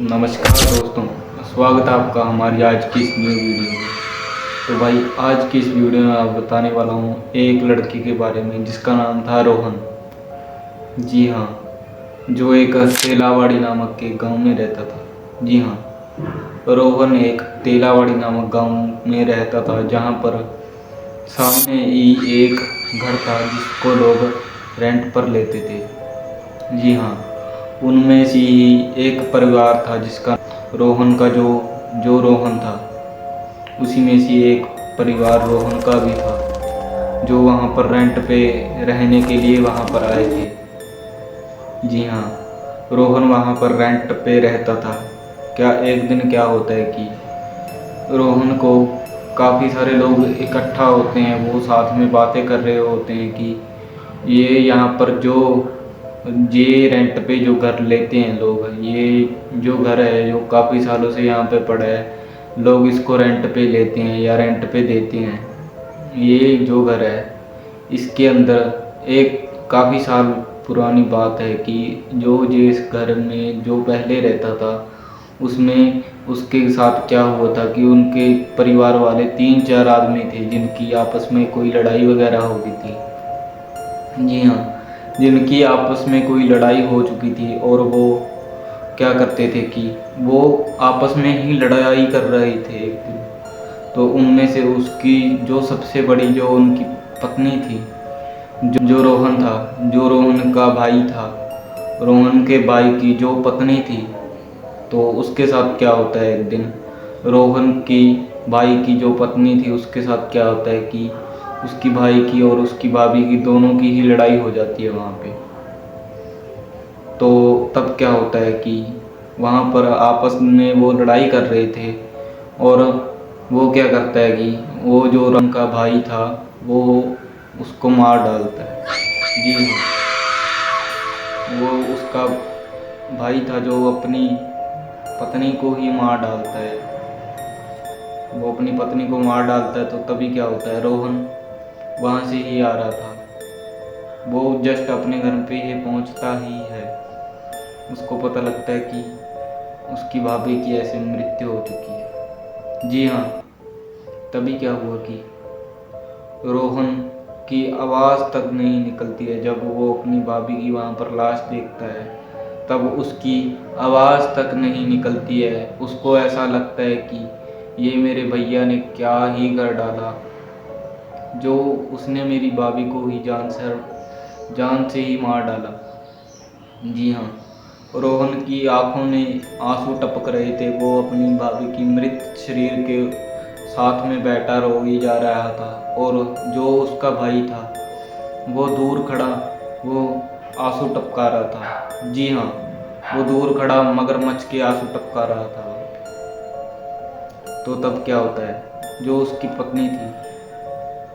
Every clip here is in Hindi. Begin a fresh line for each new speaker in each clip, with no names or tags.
नमस्कार दोस्तों, स्वागत है आपका हमारी आज की इस न्यू वीडियो में। तो भाई आज की इस वीडियो में आप बताने वाला हूँ एक लड़के के बारे में जिसका नाम था रोहन। जी हाँ, जो एक तेलावाड़ी नामक के गांव में रहता था। जी हाँ, रोहन एक तेलावाड़ी नामक गांव में रहता था जहाँ पर सामने ही एक घर था जिसको लोग रेंट पर लेते थे। जी हाँ, उनमें से ही एक परिवार था जिसका रोहन का जो रोहन था, उसी में से एक परिवार रोहन का भी था जो वहाँ पर रेंट पे रहने के लिए वहाँ पर आए थे। जी हाँ, रोहन वहाँ पर रेंट पे रहता था। क्या एक दिन क्या होता है कि रोहन को काफ़ी सारे लोग इकट्ठा होते हैं, वो साथ में बातें कर रहे होते हैं कि ये यहाँ पर ये रेंट पे जो घर लेते हैं लोग, ये जो घर है जो काफ़ी सालों से यहाँ पे पड़ा है, लोग इसको रेंट पे लेते हैं या रेंट पे देते हैं। ये जो घर है इसके अंदर एक काफ़ी साल पुरानी बात है कि जो जिस घर में जो पहले रहता था उसमें उसके साथ क्या हुआ था कि उनके परिवार वाले 3-4 आदमी थे जिनकी आपस में कोई लड़ाई वगैरह हो गई थी। जी हाँ, जिनकी आपस में कोई लड़ाई हो चुकी थी और वो क्या करते थे कि वो आपस में ही लड़ाई कर रहे थे एक दिन। तो उनमें से उसकी जो सबसे बड़ी जो उनकी पत्नी थी, जो रोहन था, जो रोहन का भाई था, रोहन के भाई की जो पत्नी थी, तो उसके साथ क्या होता है एक दिन रोहन की भाई की जो पत्नी थी उसके साथ क्या होता है कि उसकी भाई की और उसकी भाभी की दोनों की ही लड़ाई हो जाती है वहाँ पे। तो तब क्या होता है कि वहाँ पर आपस में वो लड़ाई कर रहे थे और वो क्या करता है कि वो जो रोहन का भाई था वो उसको मार डालता है। जी हाँ, वो उसका भाई था जो अपनी पत्नी को ही मार डालता है। वो अपनी पत्नी को मार डालता है। तो तभी क्या होता है, रोहन वहाँ से ही आ रहा था, वो जस्ट अपने घर पे ही पहुँचता ही है, उसको पता लगता है कि उसकी भाभी की ऐसे मृत्यु हो चुकी है। जी हाँ, तभी क्या हुआ कि रोहन की आवाज़ तक नहीं निकलती है। जब वो अपनी भाभी की वहाँ पर लाश देखता है तब उसकी आवाज़ तक नहीं निकलती है। उसको ऐसा लगता है कि ये मेरे भैया ने क्या ही कर डाला, जो उसने मेरी भाभी को ही जान से ही मार डाला। जी हाँ, रोहन की आंखों में आंसू टपक रहे थे। वो अपनी भाभी की मृत शरीर के साथ में बैठा रोई जा रहा था और जो उसका भाई था वो दूर खड़ा वो आंसू टपका रहा था। जी हाँ, वो दूर खड़ा मगरमच्छ के आंसू टपका रहा था। तो तब क्या होता है, जो उसकी पत्नी थी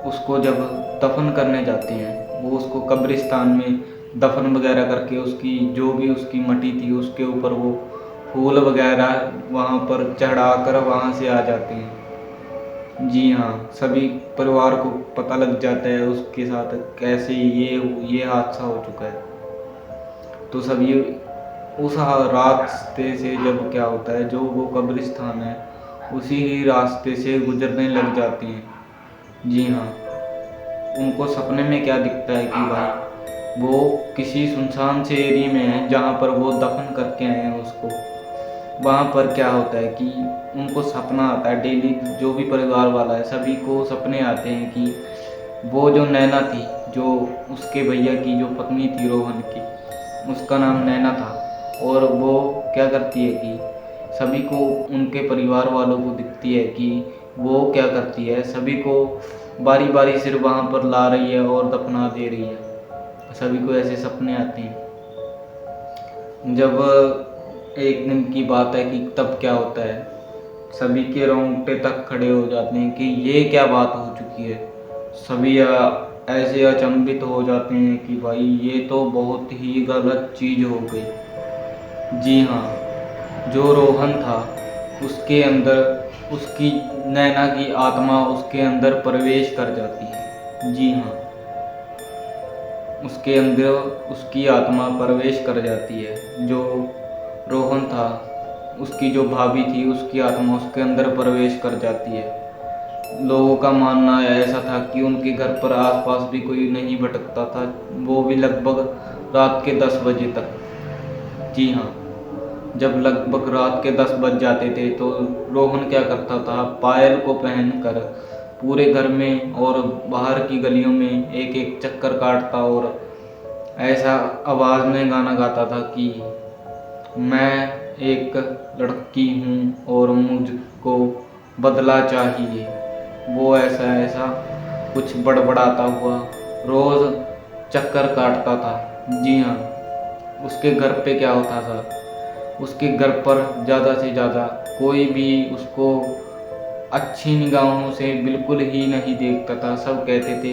उसको जब दफन करने जाते हैं, वो उसको कब्रिस्तान में दफन वगैरह करके उसकी जो भी उसकी मटी थी उसके ऊपर वो फूल वगैरह वहाँ पर चढ़ा कर वहाँ से आ जाते हैं। जी हाँ, सभी परिवार को पता लग जाता है उसके साथ कैसे ये हादसा हो चुका है। तो सभी उस रास्ते से जब क्या होता है, जो वो कब्रिस्तान है उसी ही रास्ते से गुजरने लग जाते हैं। जी हाँ, उनको सपने में क्या दिखता है कि भाई वो किसी सुनसान से एरिया में है जहाँ पर वो दफन करके आए हैं उसको। वहाँ पर क्या होता है कि उनको सपना आता है डेली, जो भी परिवार वाला है सभी को सपने आते हैं कि वो जो नैना थी, जो उसके भैया की जो पत्नी थी रोहन की, उसका नाम नैना था। और वो क्या करती है कि सभी को, उनके परिवार वालों को दिखती है कि वो क्या करती है, सभी को बारी बारी सिर वहाँ पर ला रही है और दफना दे रही है। सभी को ऐसे सपने आते हैं। जब एक दिन की बात है कि तब क्या होता है, सभी के रोंगटे तक खड़े हो जाते हैं कि ये क्या बात हो चुकी है। सभी ऐसे अचंभित हो जाते हैं कि भाई ये तो बहुत ही गलत चीज़ हो गई। जी हाँ, जो रोहन था उसके अंदर उसकी नैना की आत्मा उसके अंदर प्रवेश कर जाती है। जी हाँ, उसके अंदर उसकी आत्मा प्रवेश कर जाती है। जो रोहन था उसकी जो भाभी थी उसकी आत्मा उसके अंदर प्रवेश कर जाती है। लोगों का मानना ऐसा था कि उनके घर पर आसपास भी कोई नहीं भटकता था, वो भी लगभग रात के 10 बजे तक। जी हाँ, जब लगभग रात के 10 बज जाते थे तो रोहन क्या करता था, पायल को पहनकर पूरे घर में और बाहर की गलियों में एक एक चक्कर काटता और ऐसा आवाज़ में गाना गाता था कि मैं एक लड़की हूँ और मुझको बदला चाहिए। वो ऐसा ऐसा कुछ बड़बड़ाता हुआ रोज़ चक्कर काटता था। जी हाँ, उसके घर पे क्या होता था, उसके घर पर ज़्यादा से ज़्यादा कोई भी उसको अच्छी निगाहों से बिल्कुल ही नहीं देखता था। सब कहते थे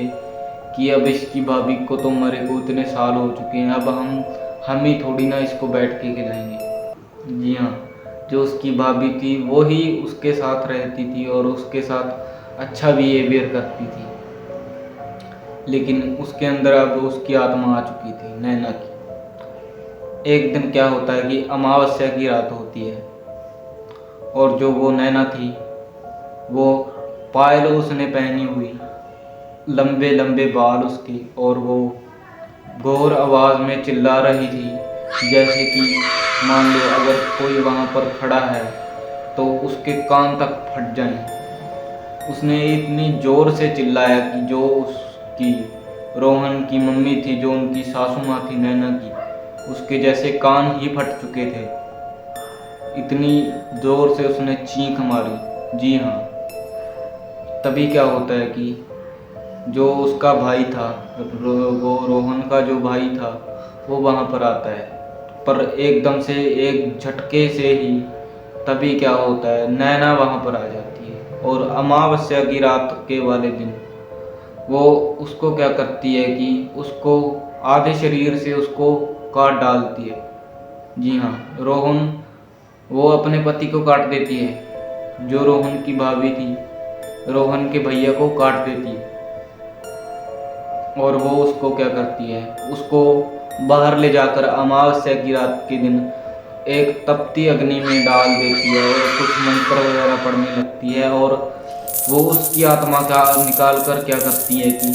कि अब इसकी भाभी को तो मरे को इतने साल हो चुके हैं, अब हम ही थोड़ी ना इसको बैठ के खिलाएंगे। जी हाँ, जो उसकी भाभी थी वो ही उसके साथ रहती थी और उसके साथ अच्छा बिहेवियर करती थी, लेकिन उसके अंदर अब उसकी आत्मा आ चुकी थी नैना की। एक दिन क्या होता है कि अमावस्या की रात होती है और जो वो नैना थी वो पायल उसने पहनी हुई, लंबे लंबे बाल उसके, और वो घोर आवाज़ में चिल्ला रही थी जैसे कि मान लो अगर कोई वहाँ पर खड़ा है तो उसके कान तक फट जाएं। उसने इतनी ज़ोर से चिल्लाया कि जो उसकी रोहन की मम्मी थी, जो उनकी सासू माँ थी नैना की, उसके जैसे कान ही फट चुके थे। इतनी ज़ोर से उसने चीख मारी। जी हाँ, तभी क्या होता है कि जो उसका भाई था, वो रोहन का जो भाई था, वो वहाँ पर आता है, पर एकदम से एक झटके से ही तभी क्या होता है, नैना वहाँ पर आ जाती है और अमावस्या की रात के वाले दिन वो उसको क्या करती है कि उसको आधे शरीर से उसको काट डालती है। जी हाँ, रोहन वो अपने पति को काट देती है, जो रोहन की भाभी थी रोहन के भैया को काट देती है और वो उसको क्या करती है, उसको बाहर ले जाकर अमावस्या की रात के दिन एक तपती अग्नि में डाल देती है और कुछ मंत्र वगैरह पढ़ने लगती है और वो उसकी आत्मा का निकाल कर क्या करती है कि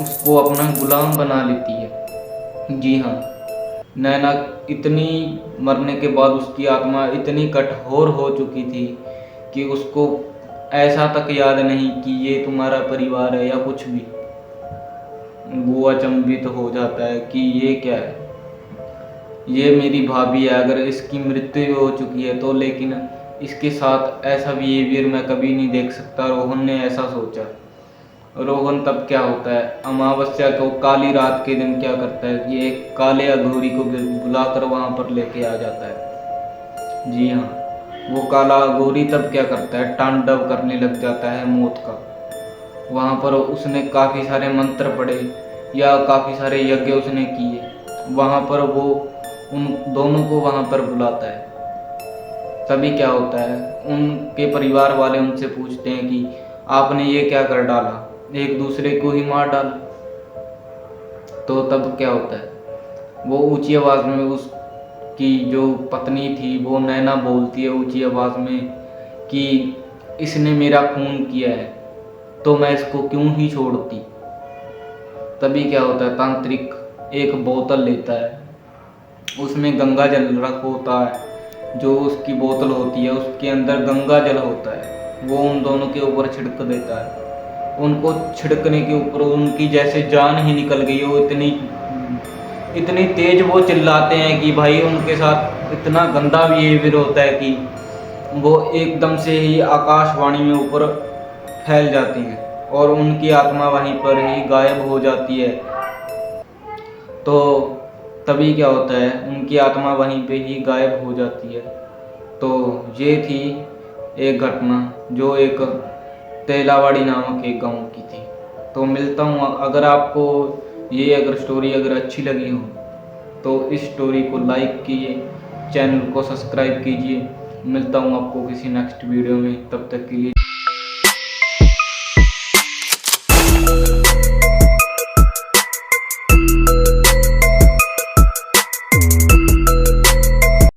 उसको अपना गुलाम बना लेती है। जी हाँ, नैना इतनी मरने के बाद उसकी आत्मा इतनी कठोर हो चुकी थी कि उसको ऐसा तक याद नहीं कि ये तुम्हारा परिवार है या कुछ भी। वो अचंभित हो जाता है कि ये क्या है, ये मेरी भाभी है, अगर इसकी मृत्यु हो चुकी है तो, लेकिन इसके साथ ऐसा बिहेवियर मैं कभी नहीं देख सकता। रोहन ने ऐसा सोचा। रोहन तब क्या होता है, अमावस्या को काली रात के दिन क्या करता है कि एक काले अघोरी को बुलाकर वहाँ पर लेके आ जाता है। जी हाँ, वो काला अघोरी तब क्या करता है, तांडव करने लग जाता है मौत का। वहाँ पर उसने काफ़ी सारे मंत्र पढ़े या काफ़ी सारे यज्ञ उसने किए। वहाँ पर वो उन दोनों को वहाँ पर बुलाता है। तभी क्या होता है, उनके परिवार वाले उनसे पूछते हैं कि आपने ये क्या कर डाला, एक दूसरे को ही मार डाला। तो तब क्या होता है, वो ऊंची आवाज़ में उसकी जो पत्नी थी वो नैना बोलती है ऊंची आवाज़ में कि इसने मेरा खून किया है तो मैं इसको क्यों ही छोड़ती। तभी क्या होता है, तांत्रिक एक बोतल लेता है, उसमें गंगा जल रख होता है, जो उसकी बोतल होती है उसके अंदर गंगा जल होता है, वो उन दोनों के ऊपर छिड़क देता है। उनको छिड़कने के ऊपर उनकी जैसे जान ही निकल गई हो, इतनी तेज वो चिल्लाते हैं कि भाई उनके साथ इतना गंदा बिहेवियर होता है कि वो एकदम से ही आकाशवाणी में ऊपर फैल जाती हैं और उनकी आत्मा वहीं पर ही गायब हो जाती है। तो तभी क्या होता है, उनकी आत्मा वहीं पे ही गायब हो जाती है। तो ये थी एक घटना जो एक तेलावाड़ी नामक एक गांव की थी। तो मिलता हूँ, अगर आपको ये अगर स्टोरी अगर अच्छी लगी हो तो इस स्टोरी को लाइक कीजिए, चैनल को सब्सक्राइब कीजिए। मिलता हूँ आपको किसी नेक्स्ट वीडियो में, तब तक के लिए।